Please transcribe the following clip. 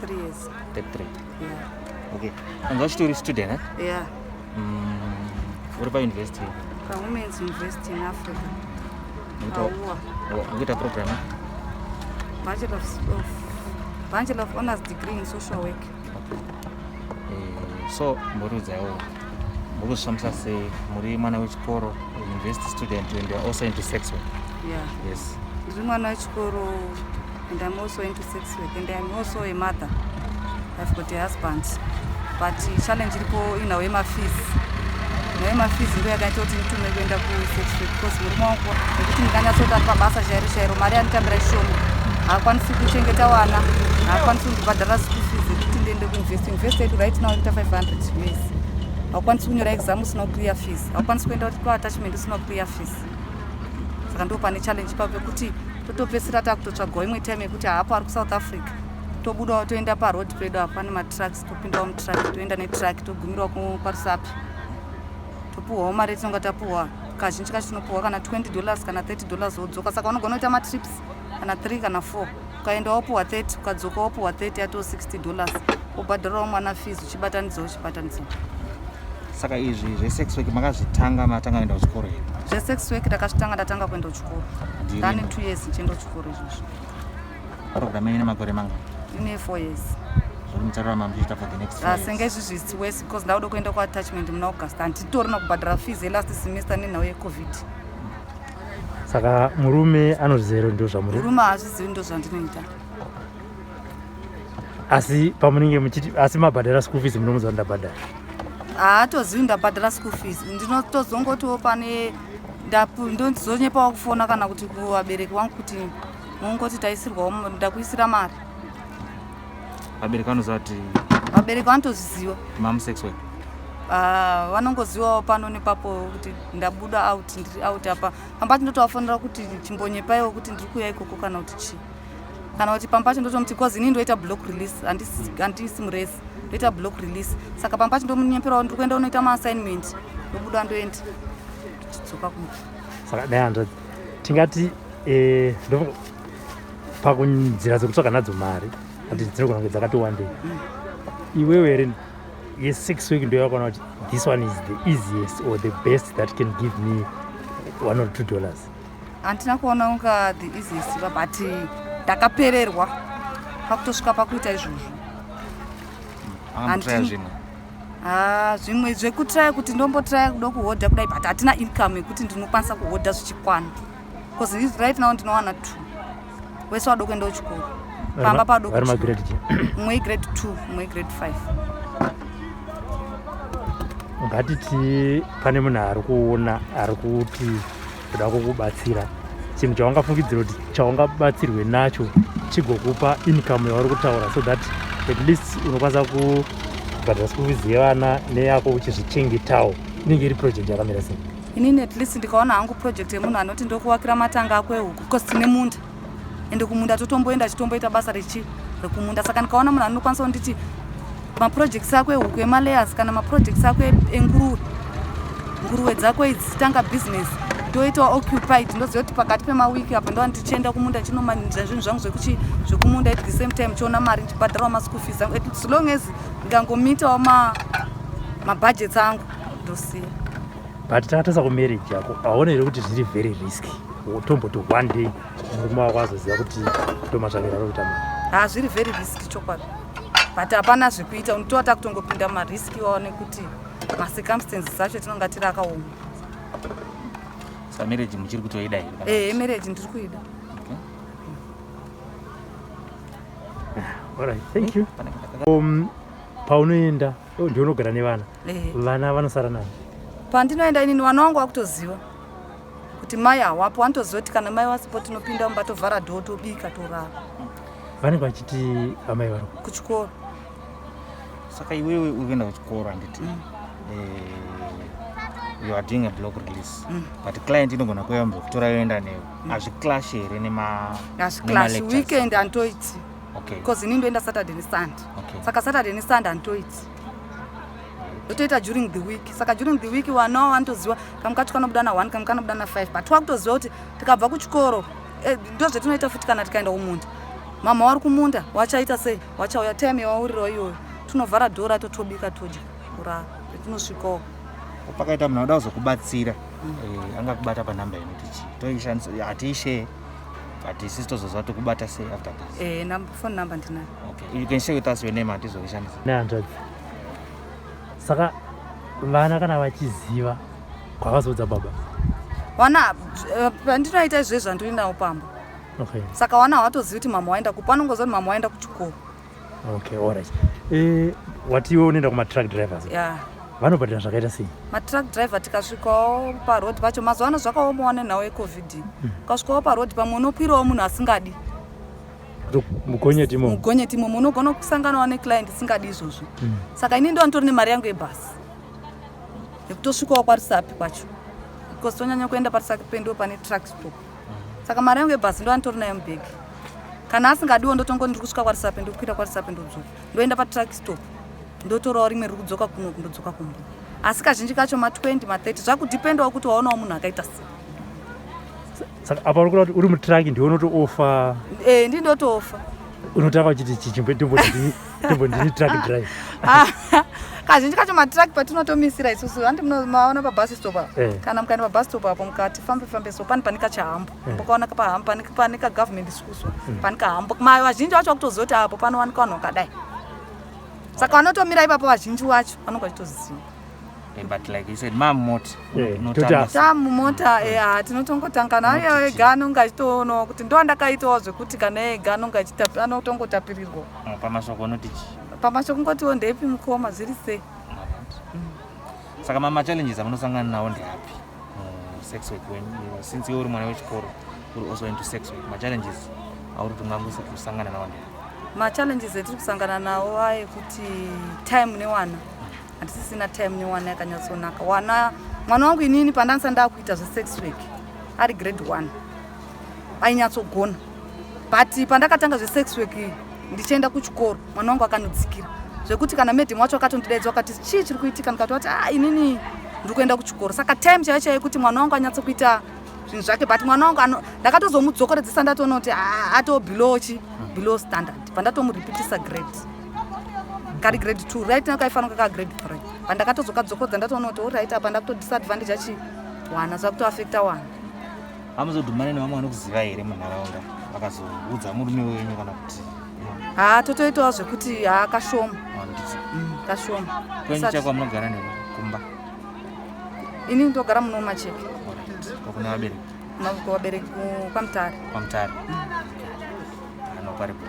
33 years. 33. Yeah. Okay. And what you student? Yeah. What about university? Women's University in Africa. What program? Bachelor of Honors degree in social work. So, Muri Mana Wichkoro, university student, and you're also into sex work. Yeah. Yes. And I'm also into sex work, and I'm also a mother. I've got a husband, but the challenge is in our fees. My fees is where I told him to make sex work because we want everything can also that Pabasa share Marian Cambration. I want to change it. I want to but the last school fees invested right now into 500 US. I want to exams no clear fees. I want to spend out attachment is no clear fees. So I can do a challenge Papakuti. Totopesera takutotsvaga imwe time yekuti haapo ari kuSouth Africa tobudawo toenda paroad pedu hapane matracks topindawo mutrack toenda netrack togumirawo parusapi topuhwawo mari yatinonga tapuhwa kazhinji kacho tinopuhwa kana $20 kana $30 wodzoka saka unogona kuita matrips kana 3 kana 4 ukaenda wapuhwa 30 ukadzoka wapuhwa 30 atoo $60 wobhadharawo mwana fees uchibatanidza. Saka izvi zvesex work makazvitanga matanga kuenda kuchikoro here? Zvesex work ndatanga kuenda kuchikoro. Ndane 2 years ndichienda kuchikoro izvozvo. Program ine makore manga? Ine 4 years. Zvinomutarira muchiita for the next 4 years? Senga izvizvi it's worse because ndauda kuenda kuattachment muna August. Handitorina kubhadhara fees yelast semester nenhau yeCovid. Saka murume anozero ndo zvamuri? Murume haazvizivi ndo zvandinoita. Asi pamunenge muchiti asi mabhadhara school fees munomuudza ndabhadhara? Haatozivi ndabhadhara school fees. Ndinotozongotiwo pane ndonzonyepawo kufona kana kuti kuvabereki vangu kuti mungoti taisirwawo ndakuisira mari. Vabereki vanoziva kuti? Vabereki vanotozviziva. Mamusex work? Vanongozivawo pano nepapo kuti ndabuda out ndiri out apa. Pambacho ndotovafonera kuti chimbonyepaiwo kuti ndiri kuuya ikoko kana kuti chii. Kana kuti pambacho ndotomuti because ini ndoita block release handisi muresi ndoita block release saka pambacho ndomunyeperawo ndiri kuenda unoita maassignment ndobuda ndoenda chidzoka kumba. Saka dai handadzi tingati pakunzira dzekutsvaga nadzo mari kuti dzinogona kunge dzakati wandei iwewe here yesex work ndoyakaona kuti this one is the easiest or the best that can give me $1 or $2? Handina kuona unga the easiest but ndakapererwa pakutosvika pakuita izvozvo. Zvimwe zvekutraya kuti ndombotraya kuda kuhodha kudai but hatina income yekuti ndinokwanisa kuhodha zvichikwana because right now ndinowana 2 wese wado kuenda kuchikoro pamba padoko mumwe grade 2 mumwe grade 5. Ngatiti pane munhu ari kuona ari kuti kuda kukubatsira chinhu chawangafungidzira kuti chawangabatsirwe nacho chigokupa income yavari kutaura so that at least unokwanisa kubhadhara school fees yevana neyako uchizvichengetawo inenge iri project yakamira sei? Inini at least ndikaona hangu project yemunhu anoti ndokuvakira matanga ako ehuku because tine munda ende kumunda totomboenda chitomboita basa rekumunda saka ndikaona munhu anokwanisa kunditi maprojects ako ehuku emalayers kana maprojects ako nguruwe dzako idzi tanga business ndoitawo occupied ndoziva kuti pakati pemawiki apa ndova ndichienda kumunda chinomanija zvinhu zvangu zvekumunda at the same time chiona mari ndichibhadharawo maschool fees angu as long as ndikangomitawo mabudgets angu ndosiya. But takatosa kumarriage yako haona here kuti zviri very risky tomboti one day murume wako azoziva kuti ndomatsvakira rokuita mari? Zviri very risky chokwadi but hapana zvekuita unotova takutongopinda mariski waone kuti macircumstances acho tinonga tiri akaoma. Marriage muchiri kutoida here? Marriage ndiri kuida. Alright, thank you. Paunoenda ndionogara nevana vana vanosara nani? Pandinoenda inini vana vangu vakutoziva kuti mai hawapo vanotoziva kuti kana mai vasipo tinopinda mumba tovhara dhoo tobika torara. Vanenge vachiti amai vari kuchikoro? Saka iwewe uri kuenda kuchikoro handiti you are doing a block release but client inogona kuuya kutora yoenda newe hazviclash here hazviclash weekend handitoiti because ini ndoenda Saturday neSunday saka Saturday neSunday handitoiti ndotoita during the week saka during the week vanawo vanotoziva kamwe kacho kanobuda na1 kamwe kanobuda na5 but wakutoziva kuti tikabva kuchikoro ndozvetinoita futi kana tikaenda kumunda mama wari kumunda wachaita sei, wachauya time yawaurirawo iyoyo, tunovhara dhora totobika todya kurara petinosvikawo. Pakaita munhu anoda kuzokubatsira angakubata panhamba inoti chii, toishandisa hatiishare but isusu tozozva tokubata sei after this. Phone number ndinayo. Okay, you can share with us your name hatizoishandisa. Nehanzvadzi, saka vana kana vachiziva kwakazoudza baba Wana pandinoita izvezvo zvandiri nawo pamba. Okay. Saka wana hawatozivi kuti mama waenda kupa, anongoziva kuti mama waenda kuchikoro. Okay, alright. Watiwo unoenda kuma-truck drivers? Yeah. Vanobhadhira zvakaita sei? Ma-truck driver tikasvikawo parodi pacho, mazuva ano zvakaomawo nenhau yeCovid. Ukasvikawo parodi pamwe unokwirawo munhu asingadi. Mugonyeti imo munogona kusanganawo neclient isingadi izvozvo. Saka ini ndo nditori nemari yangu yebhasi yekutosvikawo kwaRusapi kwacho, because tonyanya kuenda paRusapi pendiwo pane truck stop. Saka mari yangu yebhasi ndo anditori nayo mubhegi. Kana asingadiwo ndotongo ndiri kusvika kwaRusapi, ndokwira kwaRusapi ndodzoka, ndoenda patruck stop ndotorawo rimwe riri kudzoka kuno kundodzoka kumba. Asi kazhinji kacho ma20 ma30 zvakudipendawo kuti waonawo munhu akaita sei. Saka apa uri kuti uri mutraki ndiwo unotoofa? Ndindotofa. Unotaka uchiti ndini truck drive? Kazhinji kacho matraki patinotomisira isusu handi munomaona pabus stop apo. Kana mukaenda pabus stop apo mukati fambe so pani kachahambo, mukaona pahambo pane government school pani kahambo, mai vazhinji vacho vakutoziva kuti apo panowanika vanhu vakadai. Saka vanotomira ipapo vazhinji vacho vanonga vachitoziva. But like you said, mota tinotongotanga nayo ega anonga achitoonawo kuti ndo ndakaitawo zvekuti kana ega anonga anotongotapirirwa. Pamashoko unoti chii? Pamashoko ngotiwo ndepi mukoma zviri sei. Saka ma-challenges amunosangana nawo ndeapi sex work since uri mwana wechikoro uri also into sex work, ma-challenges auri kuti mangwise kusangana nawo ndeapi? Ma-challenges etiri kusangana nawo ayekuti time newana handisisina time newana yakanyatsonaka. Mwana wangu inini pandanga ndakuita zvesex work ari grade 1 ainyatsogona, but pandakatanga zvesex work ndichienda kuchikoro mwana wangu akanodzikira zvekuti kana medhemu wacho akatondidaidza akati chii chiri kuitika, ndikati wati inini ndiri kuenda kuchikoro. Saka time chaiyo yekuti mwana wangu anyatsokuita zvinhu zvake, but mwana wangu ndakatozomudzokoredzesa ndatoona kuti atoo below standard, pandatomuripitisa grade kari grade 2 right now kaifanira kaka grade 3, pandakatozokadzokodza ndatoona kuti alright apa ndakutodisadvantage achiwana zvakutoafecta wana. Hamuzodhumane nevamwe vanokuziva here munharaunda vakazoudza murume wenyu kana kuti? Totoitawo zvekuti kashoma. Kashoma. Kwenyu chako munogara newe kumba? Ini ndogara muno Macheke. Kuna vabereki? Vabereki paMutare. PaMutare. Paripo.